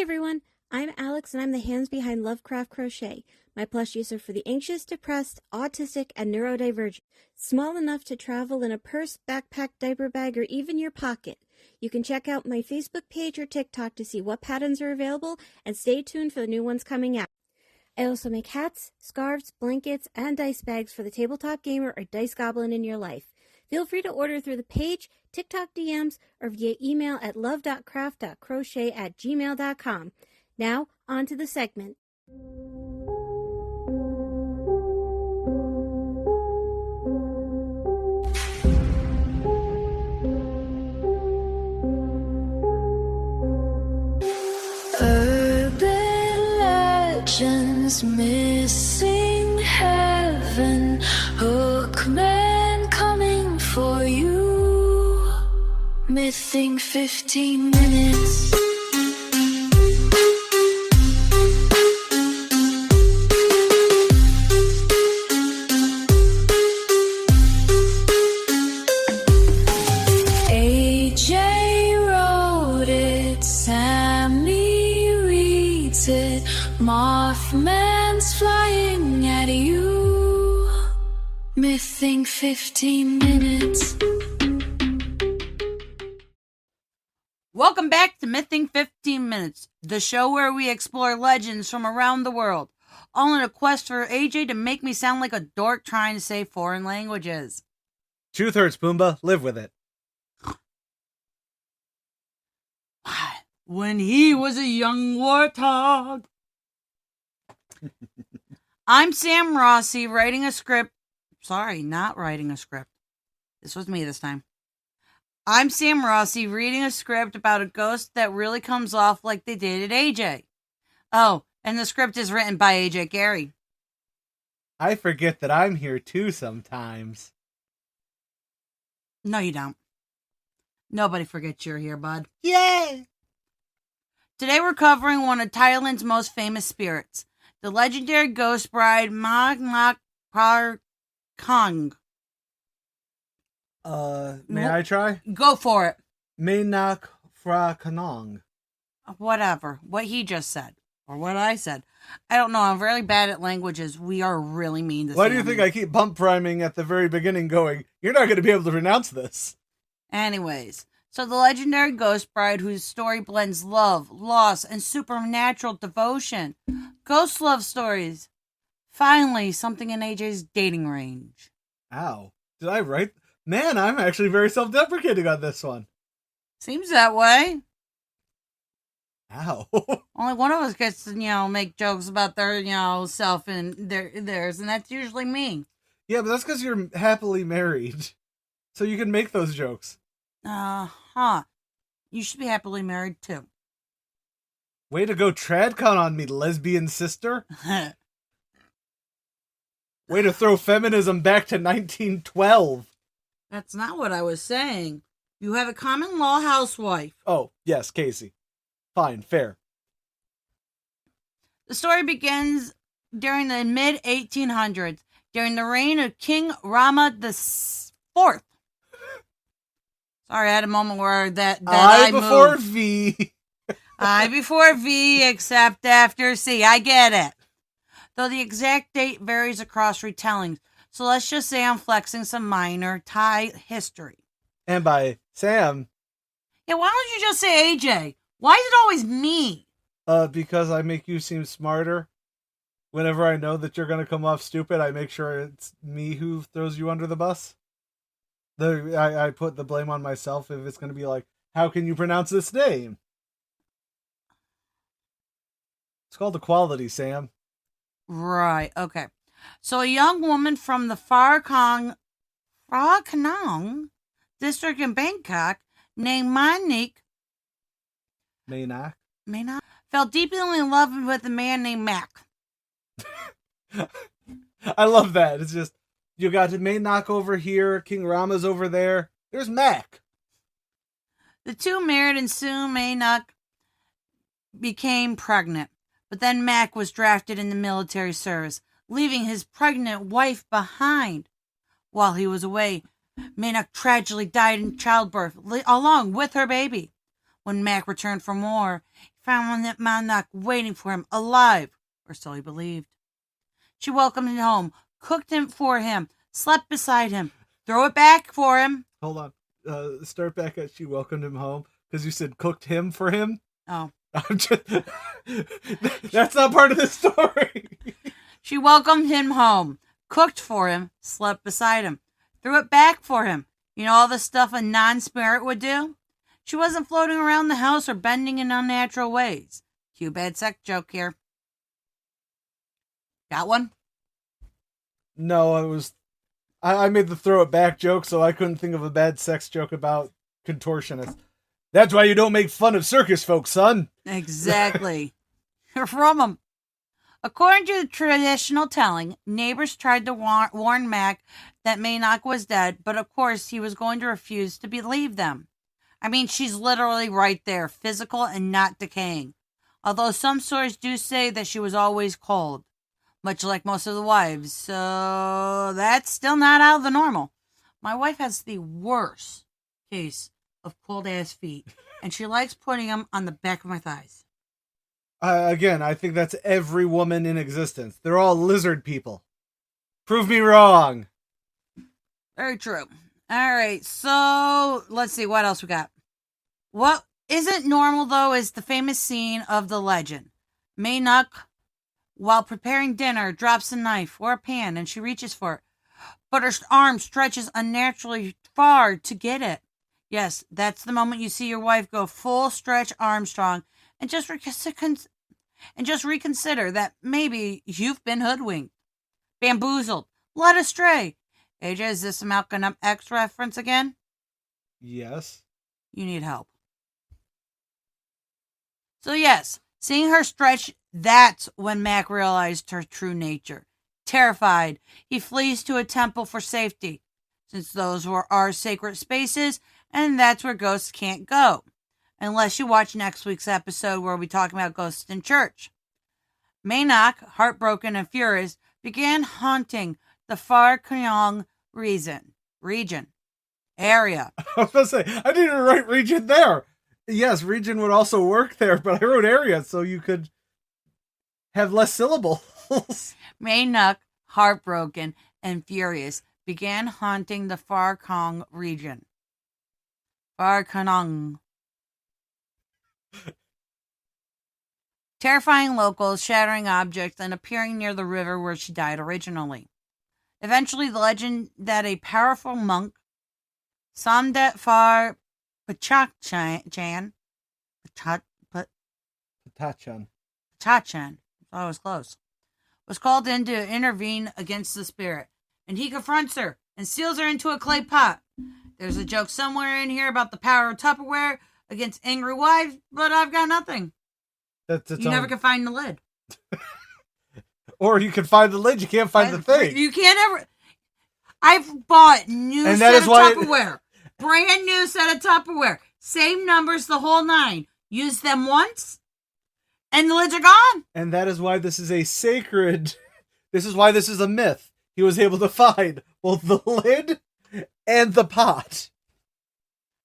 everyone, I'm Alex and I'm the hands behind Lovecraft Crochet. My plushies are for the anxious, depressed, autistic, and neurodivergent. Small enough to travel in a purse, backpack, diaper bag, or even your pocket. You can check out my Facebook page or TikTok to see what patterns are available and stay tuned for the new ones coming out. I also make hats, scarves, blankets, and dice bags for the tabletop gamer or dice goblin in your life. Feel free to order through the page, TikTok DMs, or via email at love.craft.crochet@gmail.com. Now, on to the segment. Urban legends, missing heaven, hookmen coming for you, missing 15 minutes. Mothman's flying at you, missing 15 minutes. Welcome back to Mything 15 Minutes, the show where we explore legends from around the world, all in a quest for AJ to make me sound like a dork trying to say foreign languages. Truth hurts, Pumbaa. Live with it. When he was a young warthog. I'm Sam Rossi, writing a script. Sorry, not writing a script. This was me this time. I'm Sam Rossi, reading a script about a ghost that really comes off like they did at AJ. Oh, and the script is written by AJ Gary. I forget that I'm here too sometimes. No, you don't. Nobody forgets you're here, bud. Yay! Today we're covering one of Thailand's most famous spirits, the legendary ghost bride Mae Nak. Khanong. May I try? Go for it. Mae Nak, Phra, Khanong. Whatever. What he just said. Or what I said. I don't know. I'm really bad at languages. We are really mean to Why do you think I keep bump priming at the very beginning going, you're not going to be able to pronounce this? Anyways. So the legendary ghost bride whose story blends love, loss, and supernatural devotion. Ghost love stories. Finally, something in AJ's dating range. Ow. Did I write? Man, I'm actually very self-deprecating on this one. Seems that way. Ow. Only one of us gets to, make jokes about their, self and theirs, and that's usually me. Yeah, but that's because you're happily married. So you can make those jokes. You should be happily married, too. Way to go tradcon on me, lesbian sister. Way to throw feminism back to 1912. That's not what I was saying. You have a common law housewife. Oh, yes, Casey. Fine, fair. The story begins during the mid-1800s, during the reign of King Rama IV. Sorry, I had a moment where that I before moved. V. I before V, except after C. I get it. Though the exact date varies across retellings, so let's just say I'm flexing some minor Thai history. And by Sam. Yeah, why don't you just say AJ? Why is it always me? Because I make you seem smarter. Whenever I know that you're going to come off stupid, I make sure it's me who throws you under the bus. I put the blame on myself if it's going to be like, how can you pronounce this name? It's called equality, Sam. Right, okay. So a young woman from the Khanong district in Bangkok named Mae Nak fell deeply in love with a man named Mac. I love that. It's just, you got Mae Nak over here, King Rama's over there. There's Mac. The two married and soon Mae Nak became pregnant. But then Mac was drafted in the military service, leaving his pregnant wife behind. While he was away, Mae Nak tragically died in childbirth, along with her baby. When Mac returned from war, he found Mae Nak waiting for him, alive, or so he believed. She welcomed him home, cooked him for him, slept beside him, threw it back for him. Hold on. Start back at she welcomed him home, because you said cooked him for him. Oh. I'm just... That's not part of the story. She welcomed him home, cooked for him, slept beside him, threw it back for him. You know all the stuff a non-spirit would do? She wasn't floating around the house or bending in unnatural ways. Cue bad sex joke here. Got one? No, I made the throw it back joke, so I couldn't think of a bad sex joke about contortionists. That's why you don't make fun of circus folks, son. Exactly. You're from them. According to the traditional telling, neighbors tried to warn Mac that Mae Nak was dead, but of course he was going to refuse to believe them. I mean, she's literally right there, physical and not decaying. Although some stories do say that she was always cold, much like most of the wives, so that's still not out of the normal. My wife has the worst case of cold-ass feet, and she likes putting them on the back of my thighs. Again, I think that's every woman in existence. They're all lizard people. Prove me wrong. Very true. All right, so let's see what else we got. What isn't normal, though, is the famous scene of the legend. Mae Nak, while preparing dinner, drops a knife or a pan, and she reaches for it, but her arm stretches unnaturally far to get it. Yes, that's the moment you see your wife go full stretch Armstrong and just reconsider that maybe you've been hoodwinked, bamboozled, led astray. AJ, is this a Malcolm X reference again? Yes. You need help. So yes, seeing her stretch, that's when Mac realized her true nature. Terrified, he flees to a temple for safety, since those were our sacred spaces, and that's where ghosts can't go. Unless you watch next week's episode where we talk about ghosts in church. Mae Nak, heartbroken and furious, began haunting the Phra Khanong area. I was going to say, I didn't even write region there. Yes, region would also work there, but I wrote area so you could have less syllables. Mae Nak, heartbroken and furious, began haunting the Phra Khanong region. Phra Khanong. Terrifying locals, shattering objects, and appearing near the river where she died originally. Eventually, the legend that a powerful monk, Samdet Phra Pachachan, I was close, was called in to intervene against the spirit, and he confronts her and seals her into a clay pot. There's a joke somewhere in here about the power of Tupperware against angry wives, but I've got nothing. You never can find the lid. Or you can find the lid, you can't find the thing. You can't ever. I've bought new set of Tupperware. Brand new set of Tupperware. Same numbers, the whole nine. Use them once, and the lids are gone. And that is why this is a sacred... This is why this is a myth. He was able to find both the lid and the pot.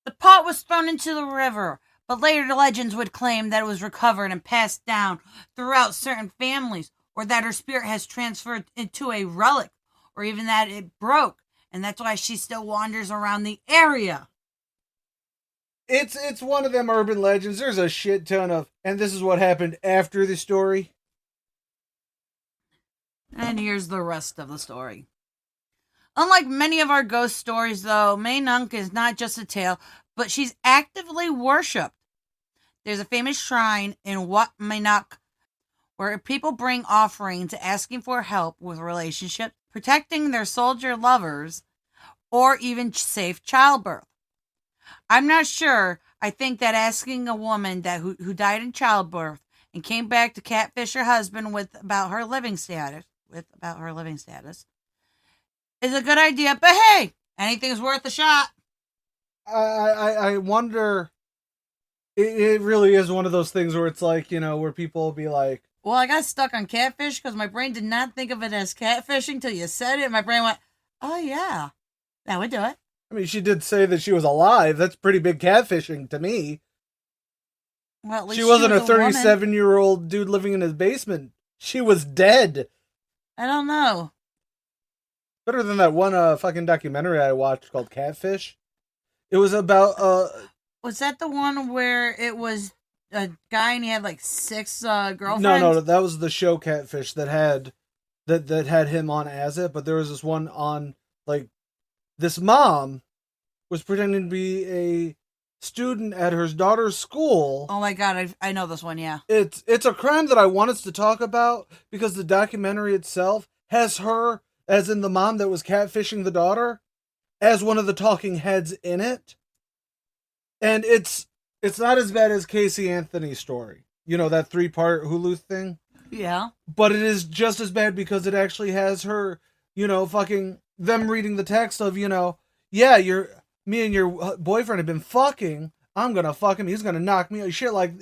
The pot was thrown into the river, but later the legends would claim that it was recovered and passed down throughout certain families, or that her spirit has transferred into a relic, or even that it broke, and that's why she still wanders around the area. It's one of them urban legends. There's a shit ton of, and this is what happened after the story. And here's the rest of the story. Unlike many of our ghost stories, though, Mae Nak is not just a tale, but she's actively worshipped. There's a famous shrine in Wat Mae Nak where people bring offerings asking for help with relationships, protecting their soldier lovers, or even safe childbirth. I'm not sure. I think that asking a woman who died in childbirth and came back to catfish her husband about her living status is a good idea. But hey, anything's worth a shot. I wonder. It really is one of those things where it's like, where people will be like, well, I got stuck on catfish because my brain did not think of it as catfishing till you said it. And my brain went, oh, yeah, that would do it. I mean, she did say that she was alive. That's pretty big catfishing to me. Well, at least She wasn't a was woman. 37-year-old dude living in his basement. She was dead. I don't know. Better than that one fucking documentary I watched called Catfish. It was about Was that the one where it was a guy and he had like 6 girlfriends? No, that was the show Catfish that had him on as it, but there was this one on, like, this mom was pretending to be a student at her daughter's school. Oh my god, I know this one, yeah. It's a crime that I want us to talk about because the documentary itself has her, as in the mom that was catfishing the daughter, as one of the talking heads in it. And it's not as bad as Casey Anthony's story. You know, that 3-part Hulu thing? Yeah. But it is just as bad because it actually has her, fucking them reading the text of, yeah, me and your boyfriend have been fucking. I'm gonna fuck him. He's gonna knock me. Shit, like,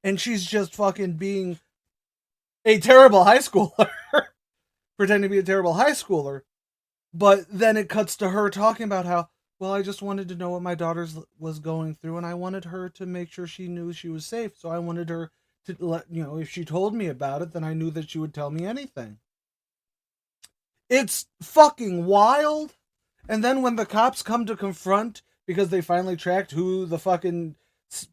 and she's just fucking being a terrible high schooler, pretending to be a terrible high schooler. But then it cuts to her talking about how, well, I just wanted to know what my daughter was going through, and I wanted her to make sure she knew she was safe. So I wanted her to let, if she told me about it, then I knew that she would tell me anything. It's fucking wild. And then when the cops come to confront, because they finally tracked who the fucking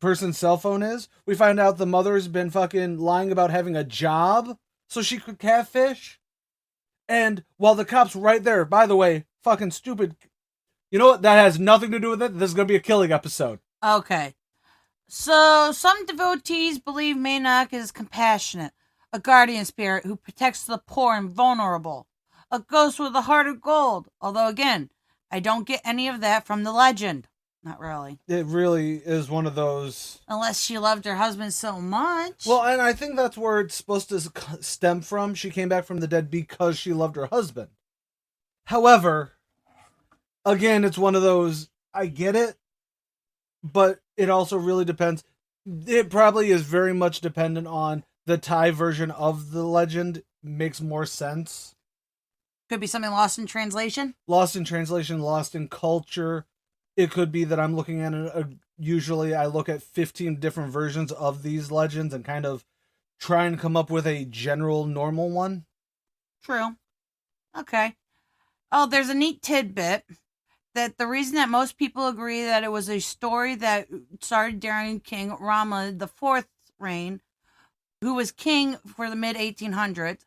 person's cell phone is, we find out the mother's been fucking lying about having a job so she could catfish. And while the cops right there, by the way, fucking stupid. You know what? That has nothing to do with it. This is going to be a killing episode. Okay. So, some devotees believe Mae Nak is compassionate, a guardian spirit who protects the poor and vulnerable, a ghost with a heart of gold. Although, again, I don't get any of that from the legend. Not really. It really is one of those... Unless she loved her husband so much. Well, and I think that's where it's supposed to stem from. She came back from the dead because she loved her husband. However, again, it's one of those, I get it, but it also really depends. It probably is very much dependent on the Thai version of the legend. Makes more sense. Could be something lost in translation. Lost in translation, lost in culture. It could be that I'm looking at usually I look at 15 different versions of these legends and kind of try and come up with a general normal one. True. Okay. Oh, there's a neat tidbit that the reason that most people agree that it was a story that started during King Rama IV's reign, who was king for the mid-1800s,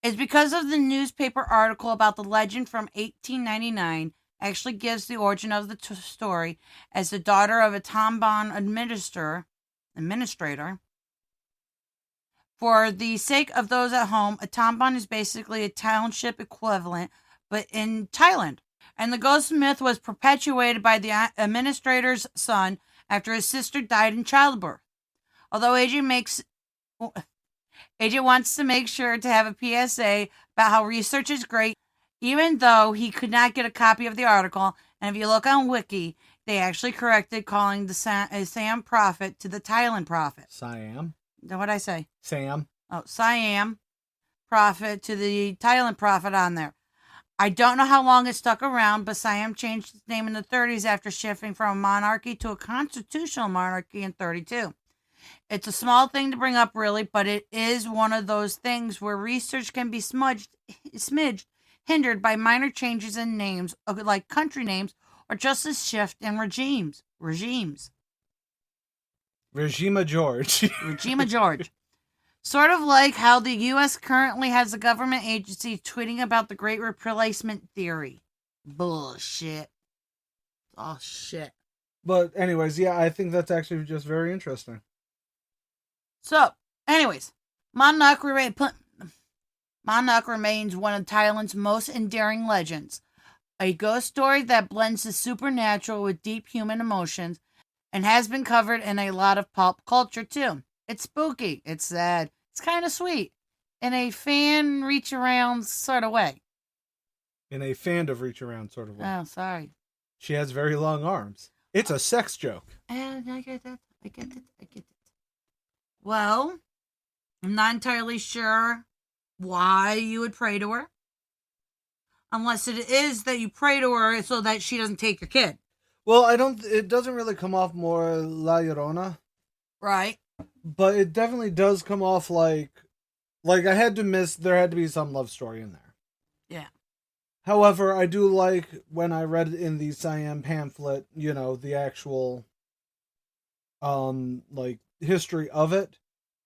is because of the newspaper article about the legend from 1899 actually gives the origin of the story as the daughter of a Tamban administrator. For the sake of those at home, a Tamban is basically a township equivalent, but in Thailand. And the ghost myth was perpetuated by the administrator's son after his sister died in childbirth. Although AJ wants to make sure to have a PSA about how research is great, even though he could not get a copy of the article. And if you look on Wiki, they actually corrected calling the Sam prophet to the Thailand prophet. Siam? What'd I say? Sam. Oh, Siam prophet to the Thailand prophet on there. I don't know how long it stuck around, but Siam changed its name in the 30s after shifting from a monarchy to a constitutional monarchy in 32. It's a small thing to bring up, really, but it is one of those things where research can be smidged, hindered by minor changes in names, like country names, or just a shift in regimes. Regima George. Regima George. Sort of like how the U.S. currently has a government agency tweeting about the Great Replacement Theory. Bullshit. Oh, shit. But anyways, yeah, I think that's actually just very interesting. So, anyways, Mae Nak remains one of Thailand's most endearing legends. A ghost story that blends the supernatural with deep human emotions and has been covered in a lot of pop culture, too. It's spooky. It's sad. It's kind of sweet. In a fan reach around sort of way. In a fan of reach around sort of way. Oh, sorry. She has very long arms. It's a sex joke. And I get that. I get it. Well, I'm not entirely sure why you would pray to her. Unless it is that you pray to her so that she doesn't take your kid. Well, it doesn't really come off more La Llorona. Right. But it definitely does come off like I had to miss, there had to be some love story in there. Yeah. However, I do like when I read in the Siam pamphlet, the actual like history of it,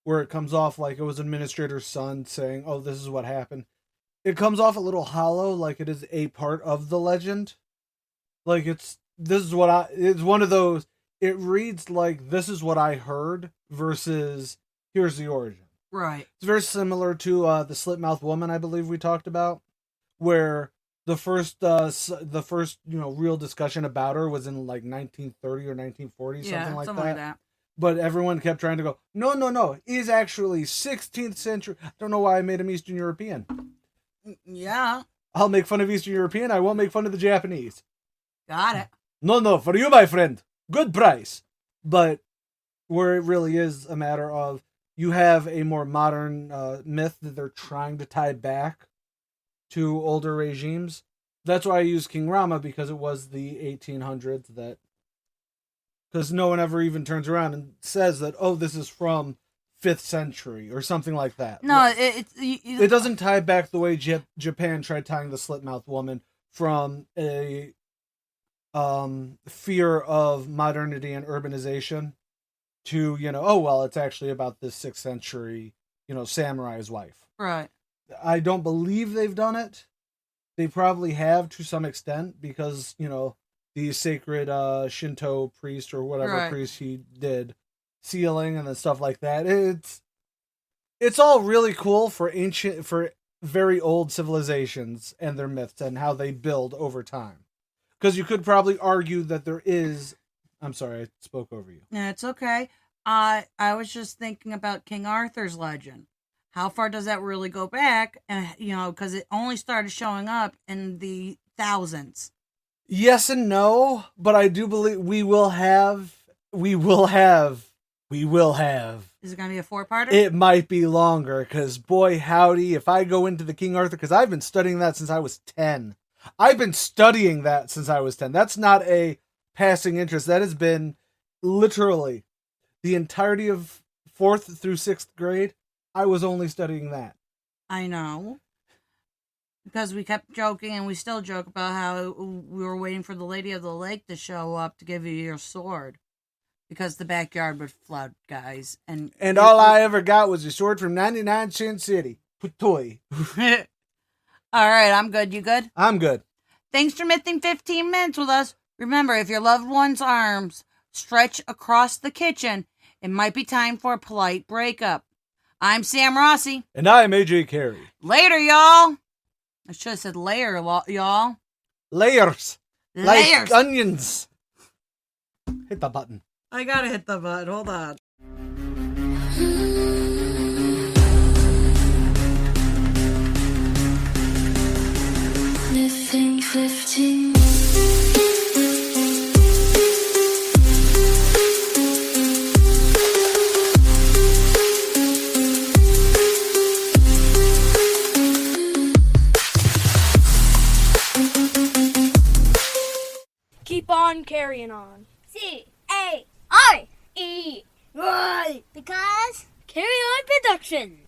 where it comes off like it was administrator's son saying, "Oh, this is what happened." It comes off a little hollow, like it is a part of the legend. Like it's one of those, it reads like this is what I heard versus here's the origin. Right. It's very similar to the Slitmouth Woman, I believe we talked about, where the first real discussion about her was in like 1930 or 1940, something like that. But everyone kept trying to go, no, he's actually 16th century. I don't know why I made him Eastern European. Yeah. I'll make fun of Eastern European. I won't make fun of the Japanese. Got it. No, for you, my friend. Good price. But where it really is a matter of, you have a more modern myth that they're trying to tie back to older regimes. That's why I use King Rama, because it was the 1800s because no one ever even turns around and says that, oh, this is from 5th century or something like that. No, it doesn't tie back the way Japan tried tying the Slitmouth Woman from a fear of modernity and urbanization to, it's actually about this 6th century, samurai's wife. Right. I don't believe they've done it. They probably have to some extent because, the sacred Shinto priest or whatever priest he did, sealing and then stuff like that. It's all really cool for very old civilizations and their myths and how they build over time. Because you could probably argue that there is... I'm sorry, I spoke over you. Yeah, it's okay. I was just thinking about King Arthur's legend. How far does that really go back? Because it only started showing up in the thousands. Yes and no, but I do believe we will have. Is it going to be a 4-parter? It might be longer, because boy howdy, if I go into the King Arthur, because I've been studying that since I was 10. That's not a passing interest. That has been literally the entirety of 4th through 6th grade. I was only studying that. I know. Because we kept joking, and we still joke about how we were waiting for the Lady of the Lake to show up to give you your sword. Because the backyard would flood, guys. And all I ever got was a sword from 99 Cent City. Toy. All right, I'm good. You good? I'm good. Thanks for missing 15 minutes with us. Remember, if your loved one's arms stretch across the kitchen, it might be time for a polite breakup. I'm Sam Rossi. And I'm AJ Carey. Later, y'all. I should have said layer, y'all. Layers. Like onions. Hit the button. I gotta hit the button. Hold on. Missing 15. Keep on carrying on. C-A-R-E-Y. Right. Because Carry On Productions.